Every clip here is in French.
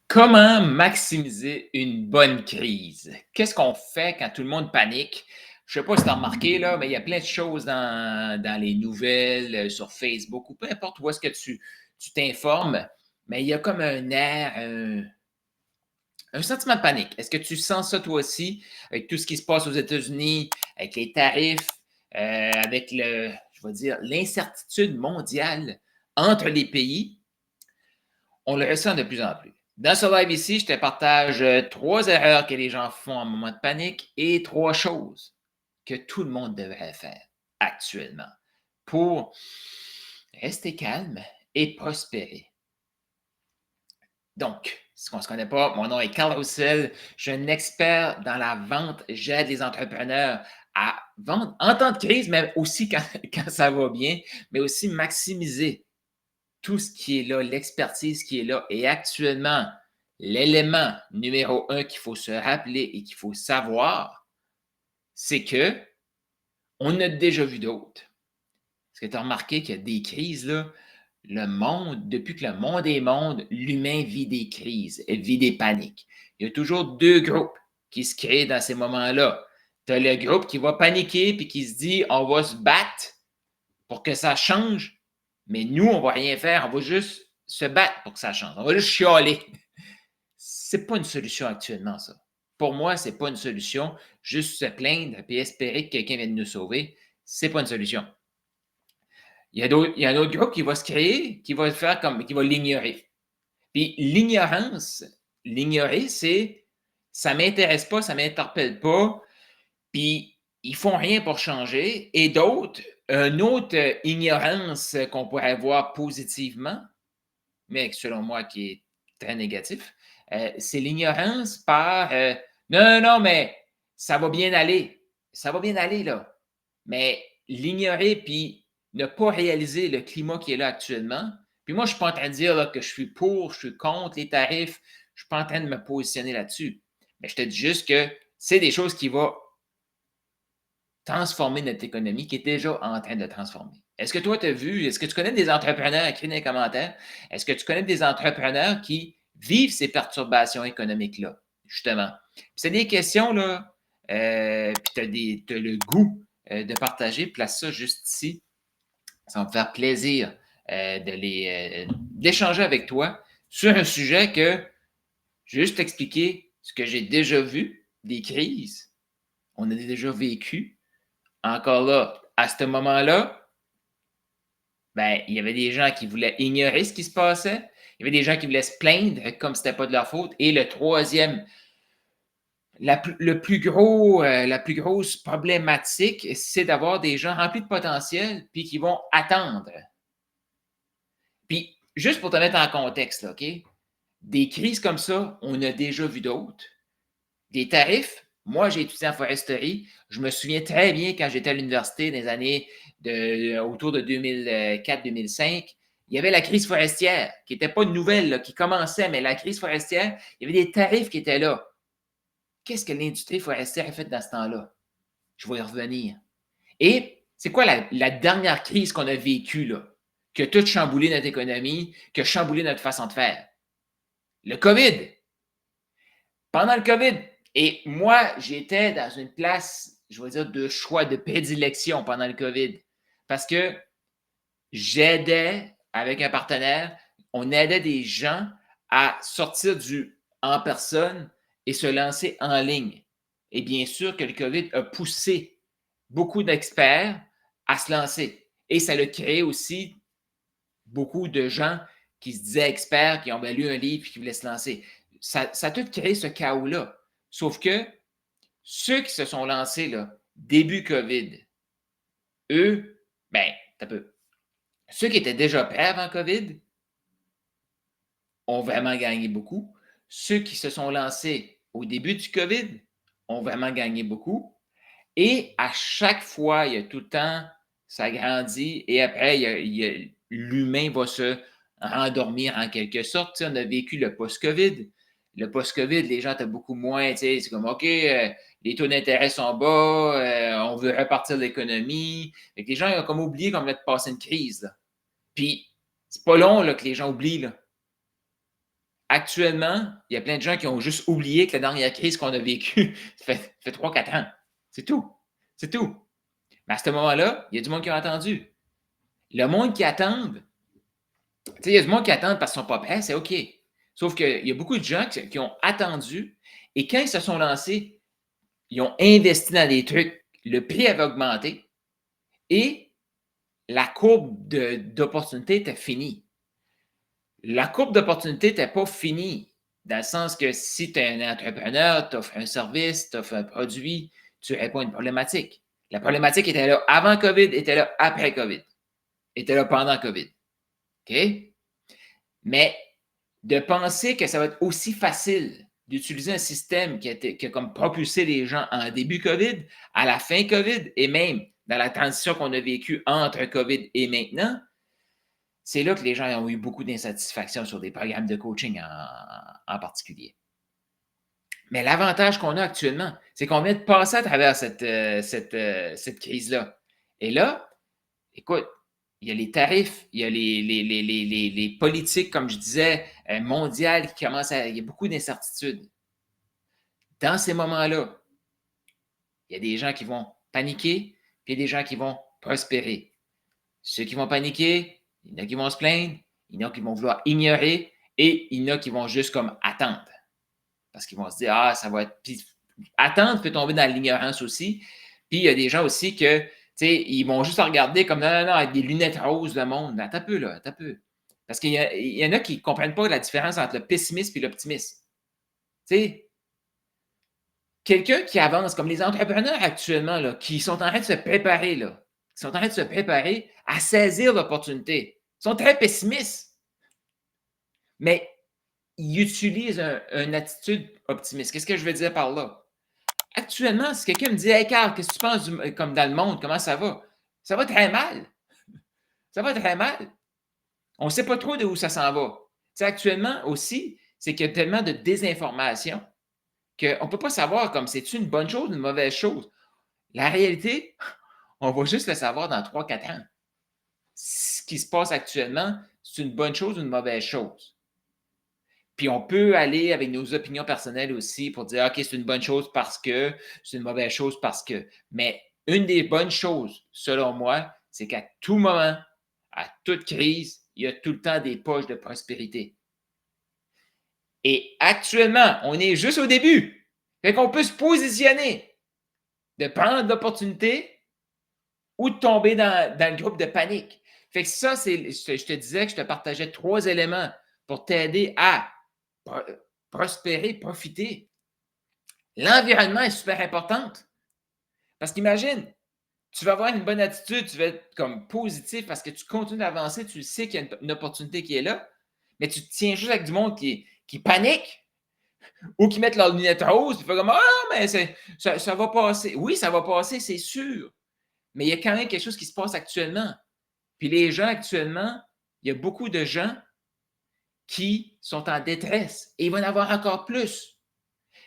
Comment maximiser une bonne crise? Qu'est-ce qu'on fait quand tout le monde panique? Je ne sais pas si tu as remarqué, là, mais il y a plein de choses dans les nouvelles, sur Facebook ou peu importe où est-ce que tu t'informes, mais il y a comme un air, un sentiment de panique. Est-ce que tu sens ça toi aussi, avec tout ce qui se passe aux États-Unis, avec les tarifs, avec je vais dire, l'incertitude mondiale entre les pays? On le ressent de plus en plus. Dans ce live ici, je te partage 3 erreurs que les gens font en moment de panique et 3 choses que tout le monde devrait faire actuellement pour rester calme et prospérer. Donc, si on ne se connaît pas, mon nom est Carl Roussel. Je suis un expert dans la vente. J'aide les entrepreneurs à vendre en temps de crise, mais aussi quand ça va bien, mais aussi maximiser tout ce qui est là, l'expertise qui est là. Et actuellement, l'élément numéro 1 qu'il faut se rappeler et qu'il faut savoir, c'est que on a déjà vu d'autres. Est-ce que tu as remarqué qu'il y a des crises, là? Le monde, depuis que le monde est monde, l'humain vit des crises, elle vit des paniques. Il y a toujours deux groupes qui se créent dans ces moments-là. Tu as le groupe qui va paniquer puis qui se dit on va se battre pour que ça change, mais nous, on ne va rien faire, on va juste se battre pour que ça change. On va juste chialer. C'est pas une solution actuellement, ça. Pour moi, c'est pas une solution. Juste se plaindre et espérer que quelqu'un vienne nous sauver, c'est pas une solution. Il y a un autre groupe qui va se créer, qui va le faire comme, qui va l'ignorer. Puis l'ignorer, c'est ça m'intéresse pas, ça m'interpelle pas, puis ils font rien pour changer. Et d'autres, une autre ignorance qu'on pourrait voir positivement, mais selon moi qui est très négatif, c'est l'ignorance par non, non, non, mais ça va bien aller. Ça va bien aller, là. Mais l'ignorer puis ne pas réaliser le climat qui est là actuellement. Puis moi, je ne suis pas en train de dire là, que je suis pour, je suis contre les tarifs. Je ne suis pas en train de me positionner là-dessus. Mais je te dis juste que c'est des choses qui vont transformer notre économie, qui est déjà en train de transformer. Est-ce que toi, tu as vu, est-ce que tu connais des entrepreneurs, écris dans les commentaires, est-ce que tu connais des entrepreneurs qui vivent ces perturbations économiques-là, justement? Puis c'est des questions, là, puis tu as le goût de partager, place ça juste ici. Ça va me faire plaisir d'échanger avec toi sur un sujet que je vais juste t'expliquer ce que j'ai déjà vu, des crises, on a déjà vécu. Encore là, à ce moment-là, ben, il y avait des gens qui voulaient ignorer ce qui se passait. Il y avait des gens qui voulaient se plaindre comme si ce n'était pas de leur faute. Et le troisième, la plus grosse problématique, c'est d'avoir des gens remplis de potentiel puis qui vont attendre. Puis, juste pour te mettre en contexte, là, OK? Des crises comme ça, on a déjà vu d'autres. Des tarifs, moi, j'ai étudié en foresterie. Je me souviens très bien quand j'étais à l'université dans les années autour de 2004-2005, il y avait la crise forestière, qui n'était pas une nouvelle, là, qui commençait, mais la crise forestière, il y avait des tarifs qui étaient là. Qu'est-ce que l'industrie forestière a fait dans ce temps-là? Je vais y revenir. Et c'est quoi la dernière crise qu'on a vécue, là, qui a tout chamboulé notre économie, qui a chamboulé notre façon de faire? Le COVID. Pendant le COVID, et moi, j'étais dans une place, je vais dire, de choix, de prédilection pendant le COVID. Parce que j'aidais avec un partenaire, on aidait des gens à sortir du en personne et se lancer en ligne. Et bien sûr que le COVID a poussé beaucoup d'experts à se lancer. Et ça a créé aussi beaucoup de gens qui se disaient experts, qui ont lu un livre et qui voulaient se lancer. Ça a tout créé ce chaos-là. Sauf que ceux qui se sont lancés là, début COVID, eux, ben, un peu. Ceux qui étaient déjà prêts avant COVID ont vraiment gagné beaucoup. Ceux qui se sont lancés au début du COVID ont vraiment gagné beaucoup. Et à chaque fois, il y a tout le temps, ça grandit et après, l'humain va se rendormir en quelque sorte. Tu sais, on a vécu le post-COVID. Le post-COVID, les gens étaient beaucoup moins, tu sais, c'est comme, OK, les taux d'intérêt sont bas, on veut repartir l'économie. Les gens ont comme oublié qu'on venait de passer une crise. Là. Puis, c'est pas long là, que les gens oublient. Là. Actuellement, il y a plein de gens qui ont juste oublié que la dernière crise qu'on a vécue, ça fait 3-4 ans. C'est tout. C'est tout. Mais à ce moment-là, il y a du monde qui a attendu. Le monde qui attend, tu sais, il y a du monde qui attend parce qu'ils sont pas prêts, c'est OK. Sauf qu'il y a beaucoup de gens qui ont attendu et quand ils se sont lancés, ils ont investi dans des trucs, le prix avait augmenté et la courbe d'opportunité était finie. La courbe d'opportunité n'était pas finie, dans le sens que si tu es un entrepreneur, tu offres un service, tu offres un produit, tu réponds à une problématique. La problématique était là avant COVID, était là après COVID, était là pendant COVID. OK? Mais de penser que ça va être aussi facile d'utiliser un système qui a comme propulsé les gens en début COVID, à la fin COVID et même dans la transition qu'on a vécue entre COVID et maintenant, c'est là que les gens ont eu beaucoup d'insatisfaction sur des programmes de coaching en particulier. Mais l'avantage qu'on a actuellement, c'est qu'on vient de passer à travers cette crise-là. Et là, écoute, il y a les tarifs, il y a les politiques, comme je disais, mondiales qui commencent à. Il y a beaucoup d'incertitudes. Dans ces moments-là, il y a des gens qui vont paniquer, puis il y a des gens qui vont prospérer. Ceux qui vont paniquer, il y en a qui vont se plaindre, il y en a qui vont vouloir ignorer et il y en a qui vont juste comme attendre. Parce qu'ils vont se dire, ah, ça va être. Puis, attendre peut tomber dans l'ignorance aussi. Puis il y a des gens aussi que, tu sais, ils vont juste regarder comme non, non, non, avec des lunettes roses le monde. Attends un peu, là, attends un peu. Parce qu'il y en a qui ne comprennent pas la différence entre le pessimisme et l'optimisme. Tu sais, quelqu'un qui avance, comme les entrepreneurs actuellement, là, qui sont en train de se préparer, là, qui sont en train de se préparer à saisir l'opportunité, sont très pessimistes. Mais ils utilisent une attitude optimiste. Qu'est-ce que je veux dire par là? Actuellement, si quelqu'un me dit, hey Carl, qu'est-ce que tu penses comme dans le monde, comment ça va? Ça va très mal. Ça va très mal. On ne sait pas trop de où ça s'en va. Tu sais, actuellement aussi, c'est qu'il y a tellement de désinformation qu'on ne peut pas savoir comme c'est une bonne chose ou une mauvaise chose. La réalité, on va juste le savoir dans 3-4 ans. Ce qui se passe actuellement, c'est une bonne chose ou une mauvaise chose. Puis on peut aller avec nos opinions personnelles aussi pour dire, OK, c'est une bonne chose parce que, c'est une mauvaise chose parce que. Mais une des bonnes choses, selon moi, c'est qu'à tout moment, à toute crise, il y a tout le temps des poches de prospérité. Et actuellement, on est juste au début. Fait qu'on peut se positionner, de prendre l'opportunité ou de tomber dans le groupe de panique. Fait que ça, je te disais que je te partageais 3 éléments pour t'aider à prospérer, profiter. L'environnement est super important. Parce qu'imagine, tu vas avoir une bonne attitude, tu vas être comme positif parce que tu continues d'avancer, tu sais qu'il y a une opportunité qui est là, mais tu te tiens juste avec du monde qui panique ou qui mettent leurs lunettes roses, puis fait comme ah, mais ça va passer. Oui, ça va passer, c'est sûr. Mais il y a quand même quelque chose qui se passe actuellement. Puis les gens actuellement, il y a beaucoup de gens qui sont en détresse et il va y en avoir encore plus.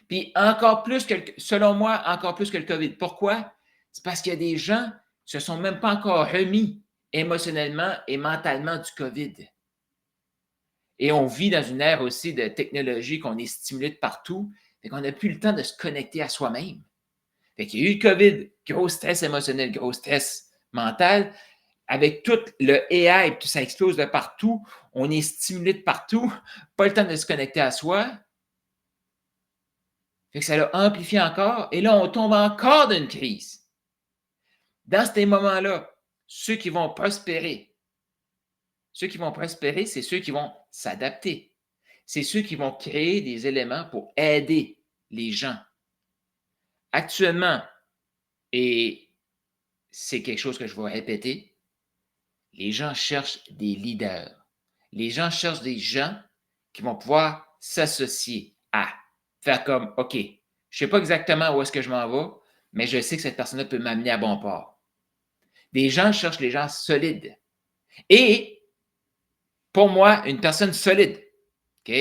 Puis encore plus que, selon moi, encore plus que le COVID. Pourquoi? C'est parce qu'il y a des gens qui ne se sont même pas encore remis émotionnellement et mentalement du COVID. Et on vit dans une ère aussi de technologie qu'on est stimulé de partout, et qu'on n'a plus le temps de se connecter à soi-même. Fait qu'il y a eu le COVID, gros stress émotionnel, gros stress mental. Avec tout le AI, tout ça explose de partout, on est stimulé de partout, pas le temps de se connecter à soi. Fait que ça l'a amplifié encore. Et là, on tombe encore dans une crise. Dans ces moments-là, ceux qui vont prospérer, c'est ceux qui vont s'adapter. C'est ceux qui vont créer des éléments pour aider les gens. Actuellement, et c'est quelque chose que je vais répéter, les gens cherchent des leaders. Les gens cherchent des gens qui vont pouvoir s'associer à faire comme, OK, je ne sais pas exactement où est-ce que je m'en vais, mais je sais que cette personne-là peut m'amener à bon port. Des gens cherchent les gens solides. Et pour moi, une personne solide, OK,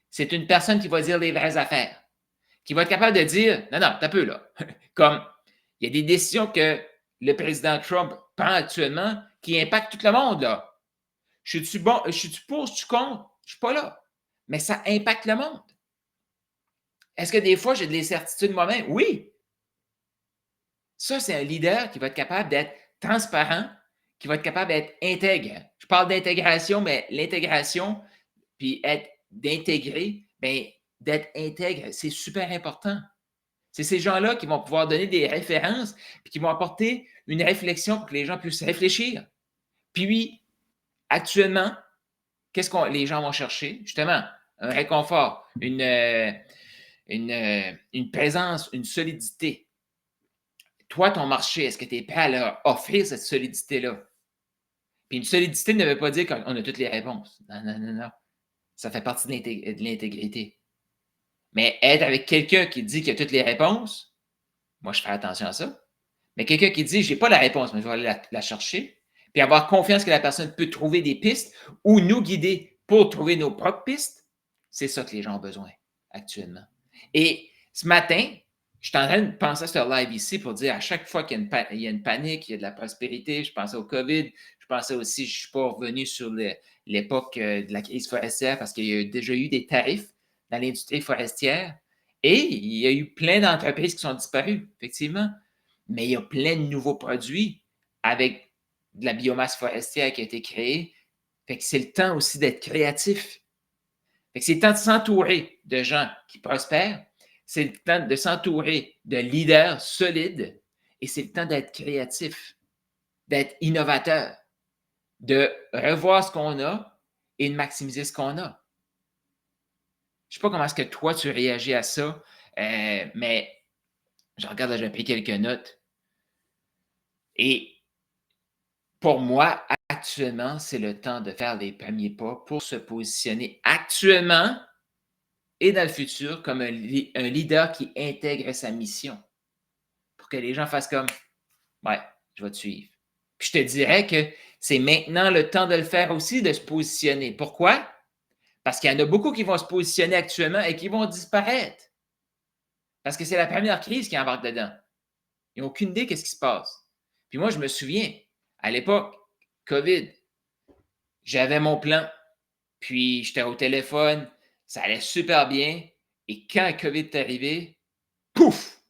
c'est une personne qui va dire les vraies affaires, qui va être capable de dire, non, non, t'as peu là. Comme, il y a des décisions que le président Trump prend actuellement qui impactent tout le monde, là. Je suis-tu bon, je suis-tu pour, je suis contre? Je ne suis pas là. mais ça impacte le monde. Est-ce que des fois, j'ai de l'incertitude moi-même? Oui. Ça, c'est un leader qui va être capable d'être transparent, qui va être capable d'être intègre. Je parle d'intégration, mais l'intégration, puis d'intégrer, bien, d'être intègre, c'est super important. C'est ces gens-là qui vont pouvoir donner des références, puis qui vont apporter une réflexion pour que les gens puissent réfléchir. Puis, actuellement, qu'est-ce que les gens vont chercher? Justement, un réconfort, une présence, une solidité. Toi, ton marché, est-ce que tu es prêt à leur offrir cette solidité-là? Puis une solidité ne veut pas dire qu'on a toutes les réponses. Non, non, non, non. Ça fait partie de l'intégrité. Mais être avec quelqu'un qui dit qu'il a toutes les réponses, moi, je fais attention à ça. Mais quelqu'un qui dit, je n'ai pas la réponse, mais je vais aller la chercher, puis avoir confiance que la personne peut trouver des pistes ou nous guider pour trouver nos propres pistes, c'est ça que les gens ont besoin actuellement. Et ce matin, je suis en train de penser à ce live ici pour dire à chaque fois qu'il y a une panique, il y a de la prospérité, je pensais au COVID, je pensais aussi, je ne suis pas revenu sur l'époque de la crise forestière parce qu'il y a déjà eu des tarifs dans l'industrie forestière et il y a eu plein d'entreprises qui sont disparues, effectivement. Mais il y a plein de nouveaux produits avec de la biomasse forestière qui a été créée. Fait que c'est le temps aussi d'être créatif. Fait que c'est le temps de s'entourer de gens qui prospèrent. C'est le temps de s'entourer de leaders solides. Et c'est le temps d'être créatif, d'être innovateur, de revoir ce qu'on a et de maximiser ce qu'on a. Je ne sais pas comment est-ce que toi, tu réagis à ça, mais je regarde, j'ai pris quelques notes. Et pour moi, actuellement, c'est le temps de faire les premiers pas pour se positionner actuellement et dans le futur comme un leader qui intègre sa mission. Pour que les gens fassent comme, ouais, je vais te suivre. Puis je te dirais que c'est maintenant le temps de le faire aussi, de se positionner. Pourquoi? Parce qu'il y en a beaucoup qui vont se positionner actuellement et qui vont disparaître. Parce que c'est la première crise qui embarque dedans. Ils n'ont aucune idée de ce qui se passe. Puis moi, je me souviens, à l'époque, COVID, j'avais mon plan, puis j'étais au téléphone, ça allait super bien. Et quand le COVID est arrivé, pouf!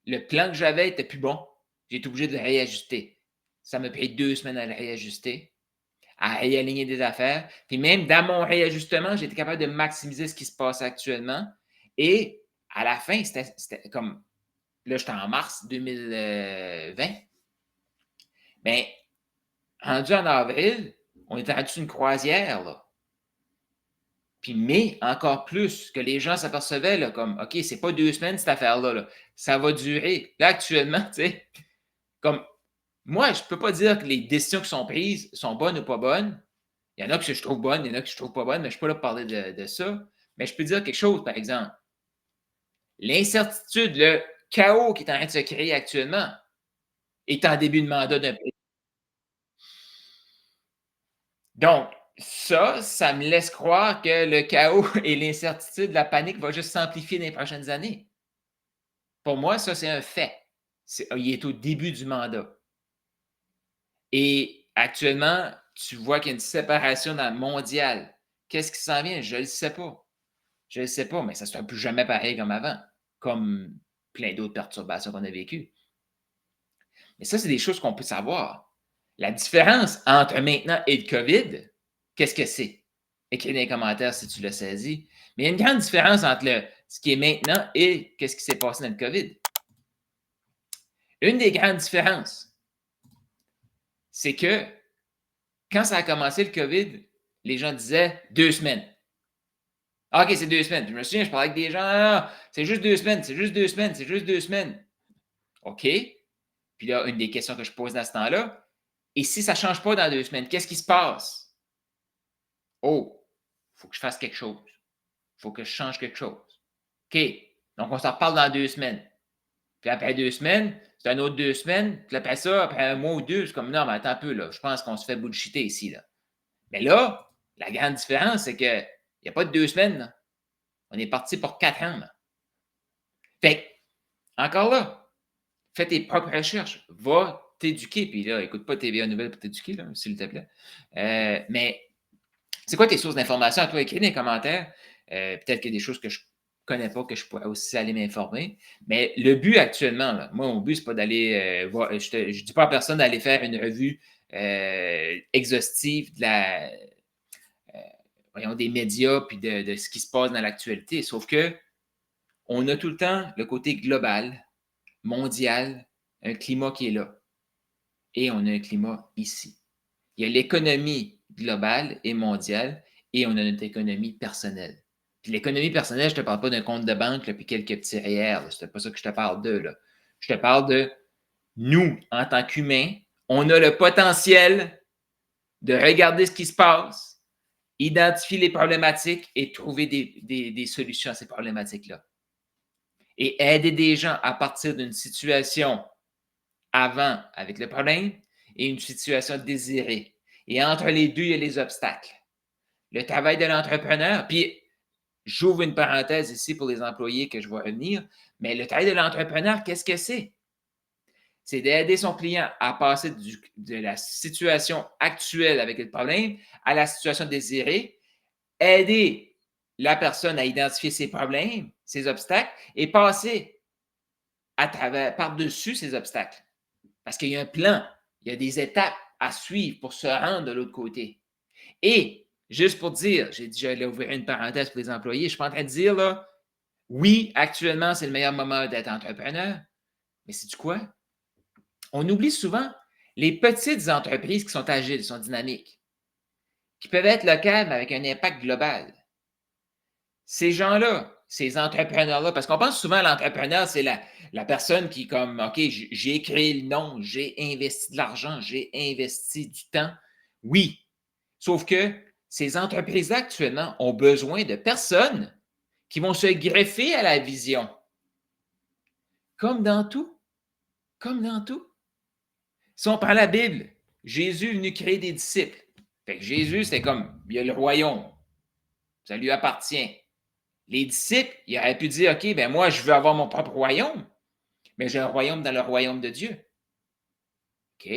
Le plan que j'avais n'était plus bon. J'ai été obligé de le réajuster. Ça m'a pris 2 semaines à le réajuster, à réaligner des affaires. Puis même dans mon réajustement, j'étais capable de maximiser ce qui se passe actuellement. Et à la fin, c'était comme, là, j'étais en mars 2020. Mais rendu en avril, on était rendu sur une croisière, là. Puis mai, encore plus, que les gens s'apercevaient, là, comme, OK, c'est pas 2 semaines, cette affaire-là, là. Ça va durer. Là, actuellement, tu sais, comme, moi, je peux pas dire que les décisions qui sont prises sont bonnes ou pas bonnes. Il y en a que je trouve bonnes, il y en a que je trouve pas bonnes, mais je suis pas là pour parler de ça. Mais je peux dire quelque chose, par exemple. L'incertitude, le chaos qui est en train de se créer actuellement est en début de mandat d'un président. Donc, ça me laisse croire que le chaos et l'incertitude, la panique va juste s'amplifier dans les prochaines années. Pour moi, ça, c'est un fait. Il est au début du mandat. Et actuellement, tu vois qu'il y a une séparation dans le mondial. Qu'est-ce qui s'en vient? Je ne le sais pas. Je ne le sais pas, mais ça ne sera plus jamais pareil comme avant, comme plein d'autres perturbations qu'on a vécues. Mais ça, c'est des choses qu'on peut savoir. La différence entre maintenant et le COVID, qu'est-ce que c'est? Écris dans les commentaires si tu l'as saisi. Mais il y a une grande différence entre ce qui est maintenant et qu'est-ce qui s'est passé dans le COVID. Une des grandes différences, c'est que quand ça a commencé le COVID, les gens disaient 2 semaines. Ah, OK, c'est 2 semaines. Je me souviens, je parlais avec des gens, ah, c'est juste 2 semaines, c'est juste 2 semaines, c'est juste 2 semaines. OK. Puis là, une des questions que je pose dans ce temps-là, et si ça ne change pas dans 2 semaines, qu'est-ce qui se passe? Oh, il faut que je fasse quelque chose. Il faut que je change quelque chose. OK. Donc, on s'en reparle dans 2 semaines. Puis après 2 semaines, c'est un autre 2 semaines. Puis après ça, après un mois ou deux, c'est comme non, mais attends un peu, là. Je pense qu'on se fait bullshiter ici, là. Mais là, la grande différence, c'est qu'il n'y a pas de 2 semaines, là. On est parti pour 4 ans, là. Fait que, encore là, fais tes propres recherches. Va t'éduquer. Puis là, écoute pas TVA Nouvelles pour t'éduquer, là, s'il te plaît. Mais C'est quoi tes sources d'informations à toi? Écris dans les commentaires. Peut-être qu'il y a des choses que je ne connais pas, que je pourrais aussi aller m'informer. Mais le but actuellement, là, moi, mon but, ce n'est pas d'aller voir. Je ne dis pas à personne d'aller faire une revue exhaustive voyons, des médias puis de ce qui se passe dans l'actualité. Sauf que on a tout le temps le côté global, mondial, un climat qui est là. Et on a un climat ici. Il y a l'économie globale et mondiale et on a notre économie personnelle. Puis l'économie personnelle, je ne te parle pas d'un compte de banque puis quelques petits REER. Ce n'est pas ça que je te parle de. Là. Je te parle de nous, en tant qu'humains, on a le potentiel de regarder ce qui se passe, identifier les problématiques et trouver des solutions à ces problématiques-là. Et aider des gens à partir d'une situation avant avec le problème et une situation désirée. Et entre les deux, il y a les obstacles. Le travail de l'entrepreneur, puis j'ouvre une parenthèse ici pour les employés que je vais revenir, mais le travail de l'entrepreneur, qu'est-ce que c'est? C'est d'aider son client à passer de la situation actuelle avec le problème à la situation désirée, aider la personne à identifier ses problèmes, ses obstacles et passer par-dessus ces obstacles. Parce qu'il y a un plan, il y a des étapes à suivre pour se rendre de l'autre côté. Et, juste pour dire, j'ai dit j'allais ouvrir une parenthèse pour les employés, je ne suis pas en train de dire, là, oui, actuellement, c'est le meilleur moment d'être entrepreneur, mais c'est du quoi? On oublie souvent les petites entreprises qui sont agiles, qui sont dynamiques, qui peuvent être locales, mais avec un impact global. Ces gens-là, ces entrepreneurs-là, parce qu'on pense souvent à l'entrepreneur, c'est la personne qui, comme, OK, j'ai créé le nom, j'ai investi de l'argent, j'ai investi du temps. Oui, sauf que ces entreprises-là, actuellement, ont besoin de personnes qui vont se greffer à la vision. Comme dans tout. Comme dans tout. Si on prend la Bible, Jésus est venu créer des disciples. Fait que Jésus, c'était comme, il y a le royaume. Ça lui appartient. Les disciples, ils auraient pu dire, OK, ben moi, je veux avoir mon propre royaume, mais j'ai un royaume dans le royaume de Dieu. OK?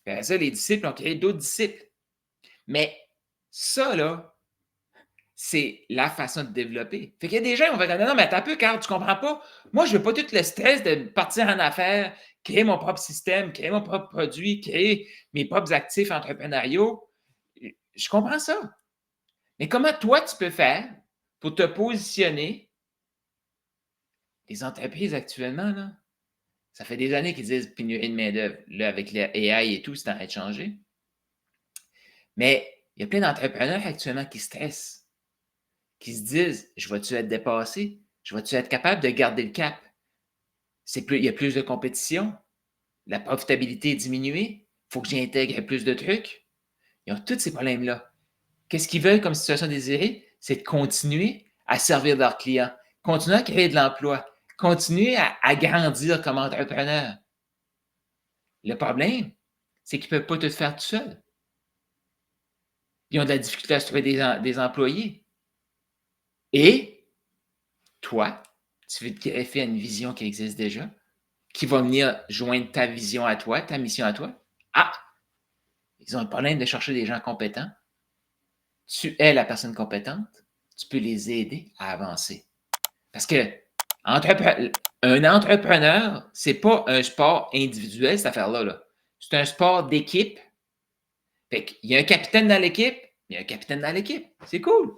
Ben ça, les disciples ont créé d'autres disciples. Mais ça, là, c'est la façon de développer. Fait qu'il y a des gens qui vont dire, non, mais attends un peu, Carl, tu comprends pas. Moi, je veux pas tout le stress de partir en affaires, créer mon propre système, créer mon propre produit, créer mes propres actifs entrepreneuriaux. Je comprends ça. Mais comment toi, tu peux faire pour te positionner? Les entreprises actuellement, là, ça fait des années qu'ils disent pénurie de main-d'œuvre. Là, avec les AI et tout, c'est en train de changer. Mais il y a plein d'entrepreneurs actuellement qui stressent, qui se disent je vais-tu être dépassé? Je vais-tu être capable de garder le cap? Il y a plus de compétition, la profitabilité est diminuée, il faut que j'intègre plus de trucs. Ils ont tous ces problèmes-là. Qu'est-ce qu'ils veulent comme situation désirée? C'est de continuer à servir leurs clients, continuer à créer de l'emploi, continuer à grandir comme entrepreneur. Le problème, c'est qu'ils ne peuvent pas tout faire tout seuls. Ils ont de la difficulté à se trouver des employés. Et toi, tu veux te greffer à une vision qui existe déjà, qui va venir joindre ta vision à toi, ta mission à toi. Ah! Ils ont un problème de chercher des gens compétents. Tu es la personne compétente. Tu peux les aider à avancer. Parce que un entrepreneur, ce n'est pas un sport individuel, cette affaire-là. Là. C'est un sport d'équipe. Fait qu'il y a un capitaine dans l'équipe, il y a un capitaine dans l'équipe. C'est cool.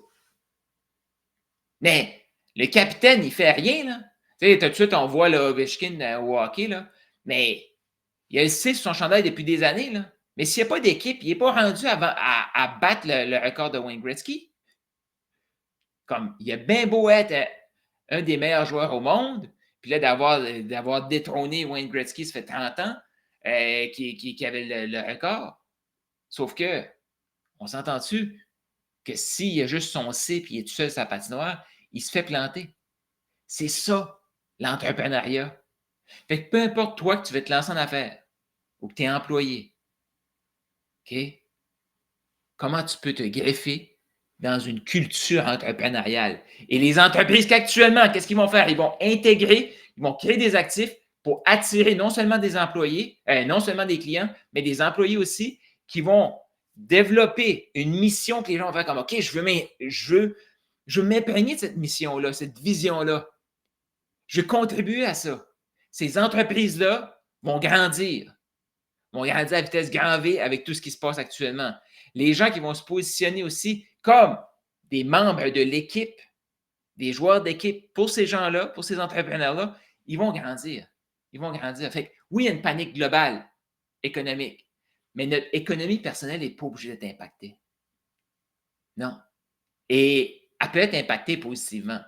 Mais le capitaine, il ne fait rien. Là. Tu sais, tout de suite, on voit le Ovechkin au hockey, là, mais il a le 6 sur son chandail depuis des années. Là. Mais s'il n'y a pas d'équipe, il n'est pas rendu à battre le record de Wayne Gretzky. Comme, il a bien beau être un des meilleurs joueurs au monde, puis là, d'avoir détrôné Wayne Gretzky, ça fait 30 ans qui avait le record. Sauf que, on s'entend-tu que s'il a juste son C et il est tout seul sur sa patinoire, il se fait planter. C'est ça, l'entrepreneuriat. Fait que peu importe toi que tu veux te lancer en affaires ou que tu es employé, OK? Comment tu peux te greffer dans une culture entrepreneuriale? Et les entreprises qu'actuellement, qu'est-ce qu'ils vont faire? Ils vont intégrer, ils vont créer des actifs pour attirer non seulement des employés, non seulement des clients, mais des employés aussi qui vont développer une mission que les gens vont faire comme OK, je veux m'imprégner de cette mission-là, cette vision-là. Je veux contribuer à ça. Ces entreprises-là vont grandir à vitesse grand V avec tout ce qui se passe actuellement. Les gens qui vont se positionner aussi comme des membres de l'équipe, des joueurs d'équipe, pour ces gens-là, pour ces entrepreneurs-là, ils vont grandir. Ils vont grandir. Fait que, oui, il y a une panique globale économique, mais notre économie personnelle n'est pas obligée d'être impactée. Non. Et elle peut être impactée positivement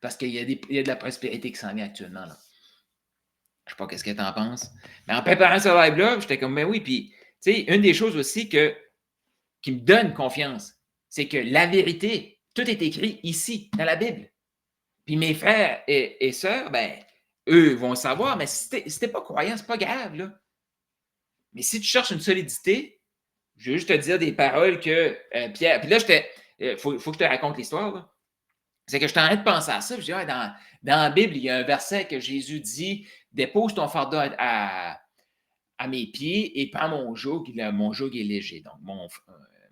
parce qu'il y a de la prospérité qui s'en vient actuellement. Là. Je ne sais pas qu'est-ce que tu en penses. Mais en préparant ce live-là, j'étais comme, ben oui. Puis, tu sais, une des choses aussi qui me donne confiance, c'est que la vérité, tout est écrit ici, dans la Bible. Puis mes frères et sœurs, ben, eux vont savoir, mais si t'es pas croyant, c'est pas grave, là. Mais si tu cherches une solidité, je veux juste te dire des paroles que Pierre. Puis là, faut que je te raconte l'histoire, là. C'est que je t'en train de penser à ça. Je dis, dans la Bible, il y a un verset que Jésus dit: dépose ton fardeau à mes pieds et prends mon joug. Mon joug est léger. Donc,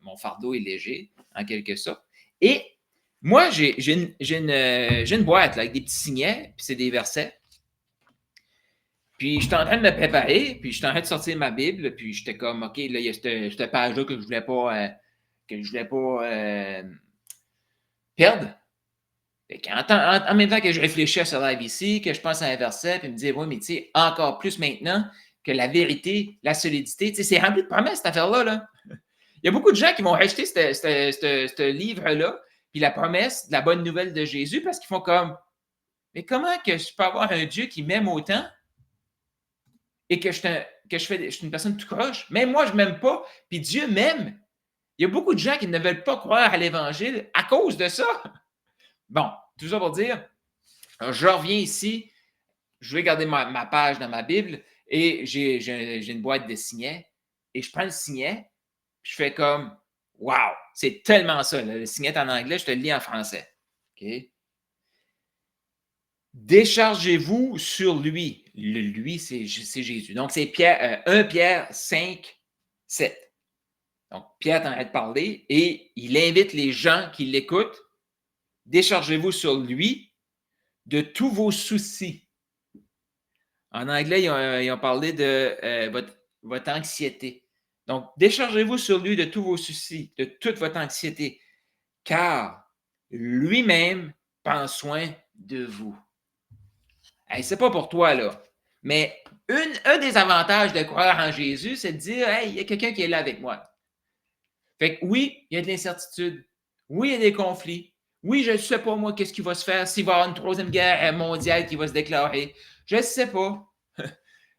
mon fardeau est léger, en quelque sorte. Et moi, j'ai une boîte là, avec des petits signets, puis c'est des versets. Puis, j'étais en train de me préparer, puis j'étais en train de sortir ma Bible, puis j'étais comme, OK, là, il y a cette page-là que je voulais pas perdre. En même temps que je réfléchis à ce live ici, que je pense à un verset, puis me dire, oui, mais tu sais, encore plus maintenant que la vérité, la solidité, tu sais, c'est rempli de promesses, cette affaire-là. Là. Il y a beaucoup de gens qui vont acheter ce livre-là, puis la promesse de la bonne nouvelle de Jésus, parce qu'ils font comme, mais comment que je peux avoir un Dieu qui m'aime autant et que je suis une personne tout croche? Même moi, je ne m'aime pas, puis Dieu m'aime. Il y a beaucoup de gens qui ne veulent pas croire à l'Évangile à cause de ça. Bon, tout ça pour dire, je reviens ici, je vais garder ma page dans ma Bible et j'ai une boîte de signets et je prends le signet, je fais comme, wow, c'est tellement ça. Là. Le signet est en anglais, je te le lis en français. OK? Déchargez-vous sur lui. Le lui, c'est Jésus. Donc, c'est 1 Pierre 5, 7. Donc, Pierre t'en train de parler et il invite les gens qui l'écoutent. Déchargez-vous sur lui de tous vos soucis. En anglais, ils ont parlé de votre anxiété. Donc, déchargez-vous sur lui de tous vos soucis, de toute votre anxiété, car lui-même prend soin de vous. Hey, c'est pas pour toi, là. Mais un des avantages de croire en Jésus, c'est de dire, hey, il y a quelqu'un qui est là avec moi. Fait que oui, il y a de l'incertitude. Oui, il y a des conflits. Oui, je ne sais pas, moi, qu'est-ce qui va se faire, s'il va y avoir une troisième guerre mondiale qui va se déclarer. Je ne sais pas.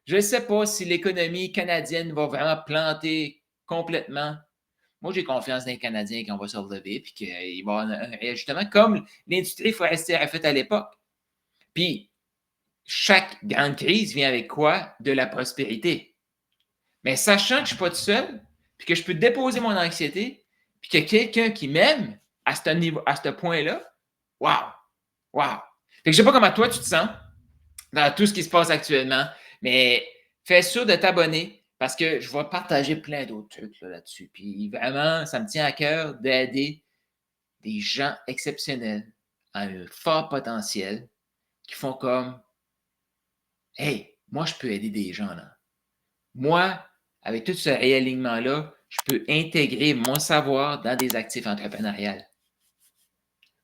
Je ne sais pas si l'économie canadienne va vraiment planter complètement. Moi, j'ai confiance dans les Canadiens qu'on va se relever et qu'il va y avoir un réajustement comme l'industrie forestière a fait à l'époque. Puis, chaque grande crise vient avec quoi? De la prospérité. Mais sachant que je ne suis pas tout seul, puis que je peux déposer mon anxiété, puis qu'il y a quelqu'un qui m'aime à ce point-là, wow! Wow! Fait que je ne sais pas comment toi tu te sens dans tout ce qui se passe actuellement, mais fais sûr de t'abonner parce que je vais partager plein d'autres trucs là-dessus. Puis vraiment, ça me tient à cœur d'aider des gens exceptionnels à un fort potentiel qui font comme hey, moi, je peux aider des gens là. Moi, avec tout ce réalignement-là, je peux intégrer mon savoir dans des actifs entrepreneuriales.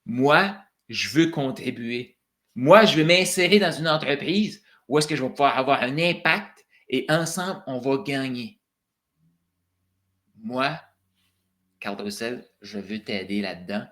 Moi, je veux contribuer. Moi, je veux m'insérer dans une entreprise où est-ce que je vais pouvoir avoir un impact et ensemble, on va gagner. Moi, Carl Roussel, je veux t'aider là-dedans.